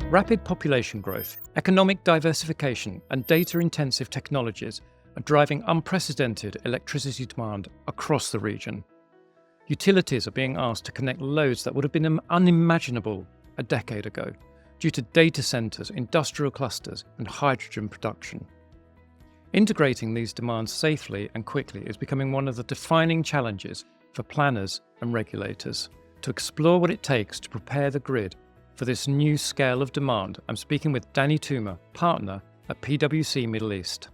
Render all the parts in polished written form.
Rapid population growth, economic diversification, and data-intensive technologies are driving unprecedented electricity demand across the region. Utilities are being asked to connect loads that would have been unimaginable a decade ago due to data centres, industrial clusters, and hydrogen production. Integrating these demands safely and quickly is becoming one of the defining challenges for planners and regulators. To explore what it takes to prepare the grid for this new scale of demand, I'm speaking with Danny Touma, partner at PwC Middle East.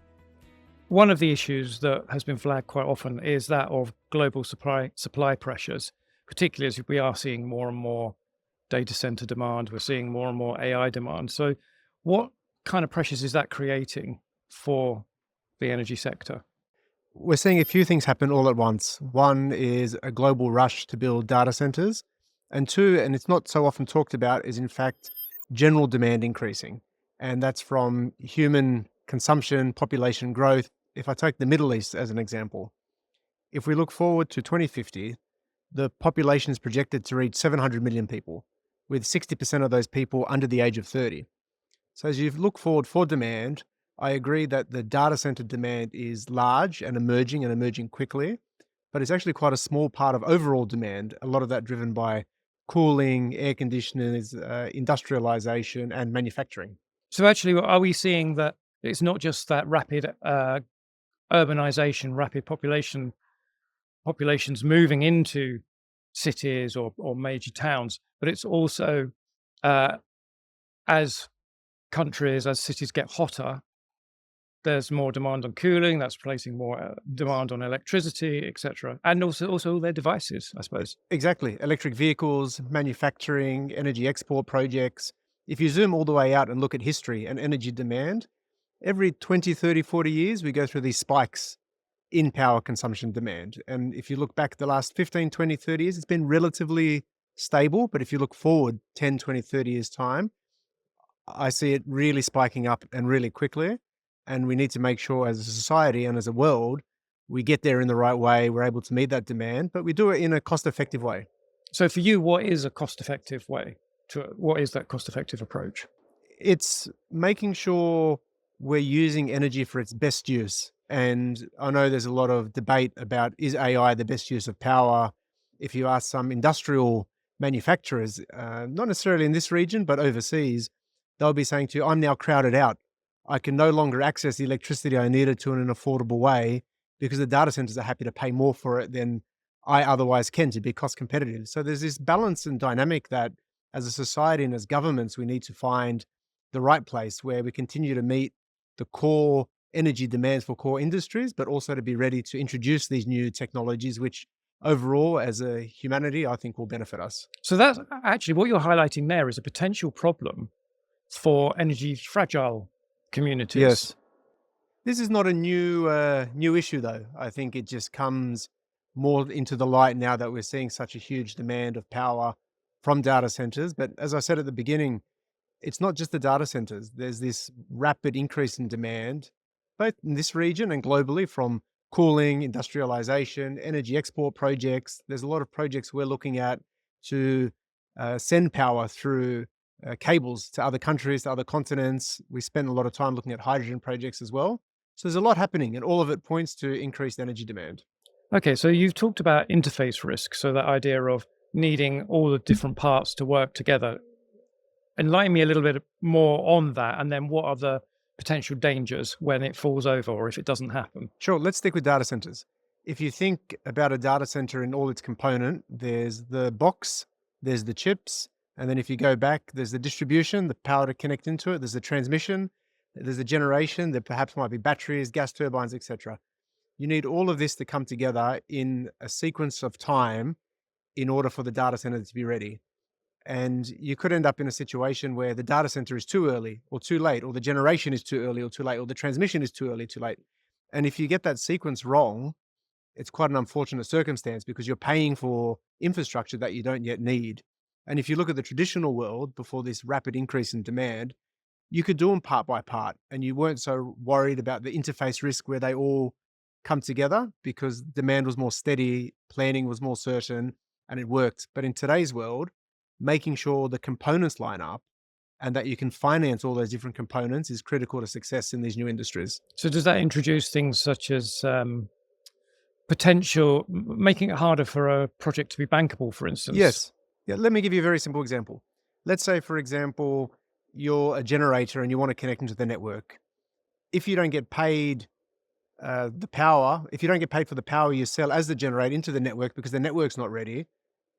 One of the issues that has been flagged quite often is that of global supply pressures, particularly as we are seeing more and more data center demand, we're seeing more and more AI demand. So what kind of pressures is that creating for the energy sector? We're seeing a few things happen all at once. One is a global rush to build data centers. And two, and it's not so often talked about, is in fact general demand increasing. And that's from human consumption, population growth. If I take the Middle East as an example, if we look forward to 2050, the population is projected to reach 700 million people, with 60% of those people under the age of 30. So as you look forward for demand, I agree that the data center demand is large and emerging quickly, but it's actually quite a small part of overall demand, a lot of that driven by cooling, air conditioners, industrialization, and manufacturing. So actually, are we seeing that it's not just that rapid urbanization, rapid populations moving into cities or major towns, but it's also as cities get hotter, there's more demand on cooling, that's placing more demand on electricity, etc. And also all their devices, I suppose. Exactly. Electric vehicles, manufacturing, energy export projects. If you zoom all the way out and look at history and energy demand, every 20, 30, 40 years, we go through these spikes in power consumption demand. And if you look back the last 15, 20, 30 years, it's been relatively stable. But if you look forward 10, 20, 30 years time, I see it really spiking up and really quickly. And we need to make sure as a society and as a world, we get there in the right way. We're able to meet that demand, but we do it in a cost-effective way. So for you, what is a cost-effective way? What is that cost-effective approach? It's making sure we're using energy for its best use. And I know there's a lot of debate about, is AI the best use of power? If you ask some industrial manufacturers, not necessarily in this region, but overseas, they'll be saying to you, I'm now crowded out. I can no longer access the electricity I needed to in an affordable way because the data centers are happy to pay more for it than I otherwise can to be cost competitive. So there's this balance and dynamic that as a society and as governments, we need to find the right place where we continue to meet the core energy demands for core industries, but also to be ready to introduce these new technologies, which overall as a humanity, I think will benefit us. So that's actually what you're highlighting there is a potential problem for energy fragile communities. Yes. This is not a new issue, though. I think it just comes more into the light now that we're seeing such a huge demand of power from data centers. But as I said at the beginning, it's not just the data centers. There's this rapid increase in demand, both in this region and globally, from cooling, industrialization, energy export projects. There's a lot of projects we're looking at to send power through cables to other countries, to other continents. We spend a lot of time looking at hydrogen projects as well. So there's a lot happening, and all of it points to increased energy demand. Okay, so you've talked about interface risk, so that idea of needing all the different parts to work together. Enlighten me a little bit more on that, and then what are the potential dangers when it falls over or if it doesn't happen? Sure, let's stick with data centers. If you think about a data center in all its component, there's the box, there's the chips, and then if you go back, there's the distribution, the power to connect into it, there's the transmission, there's the generation, there perhaps might be batteries, gas turbines, etc. You need all of this to come together in a sequence of time in order for the data center to be ready. And you could end up in a situation where the data center is too early or too late, or the generation is too early or too late, or the transmission is too early, too late. And if you get that sequence wrong, it's quite an unfortunate circumstance because you're paying for infrastructure that you don't yet need. And if you look at the traditional world before this rapid increase in demand, you could do them part by part and you weren't so worried about the interface risk where they all come together because demand was more steady, planning was more certain, and it worked. But in today's world, making sure the components line up and that you can finance all those different components is critical to success in these new industries. So does that introduce things such as making it harder for a project to be bankable, for instance? Yes. Yeah, let me give you a very simple example. Let's say, for example, you're a generator and you want to connect into the network. If you don't get paid if you don't get paid for the power you sell as the generator into the network because the network's not ready,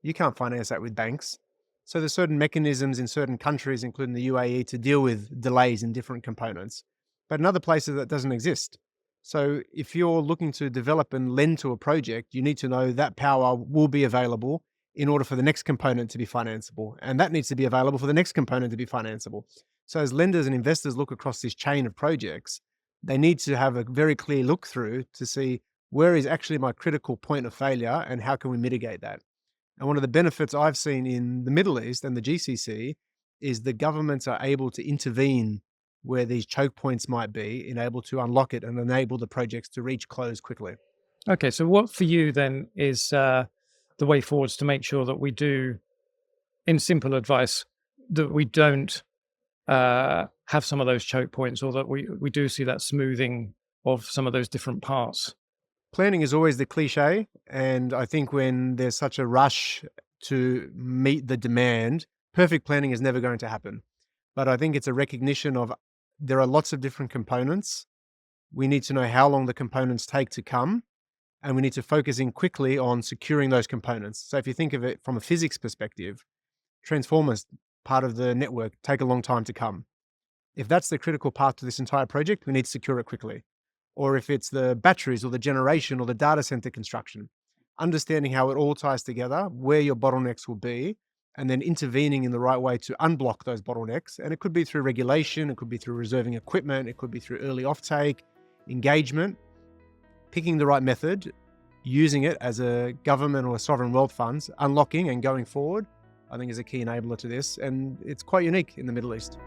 you can't finance that with banks. So there's certain mechanisms in certain countries, including the UAE, to deal with delays in different components. But in other places that doesn't exist. So if you're looking to develop and lend to a project, you need to know that power will be available in order for the next component to be financeable. And that needs to be available for the next component to be financeable. So as lenders and investors look across this chain of projects, they need to have a very clear look through to see where is actually my critical point of failure and how can we mitigate that. And one of the benefits I've seen in the Middle East and the GCC is the governments are able to intervene where these choke points might be, and able to unlock it and enable the projects to reach close quickly. Okay, so what for you then is the way forwards to make sure that we do, in simple advice, that we don't have some of those choke points, or that we do see that smoothing of some of those different parts? Planning is always the cliche. And I think when there's such a rush to meet the demand, perfect planning is never going to happen. But I think it's a recognition of there are lots of different components. We need to know how long the components take to come, and we need to focus in quickly on securing those components. So if you think of it from a physics perspective, transformers, part of the network, take a long time to come. If that's the critical path to this entire project, we need to secure it quickly. Or if it's the batteries or the generation or the data center construction, understanding how it all ties together, where your bottlenecks will be, and then intervening in the right way to unblock those bottlenecks. And it could be through regulation, it could be through reserving equipment, it could be through early offtake, engagement, picking the right method, using it as a government or a sovereign wealth funds, unlocking and going forward, I think is a key enabler to this. And it's quite unique in the Middle East.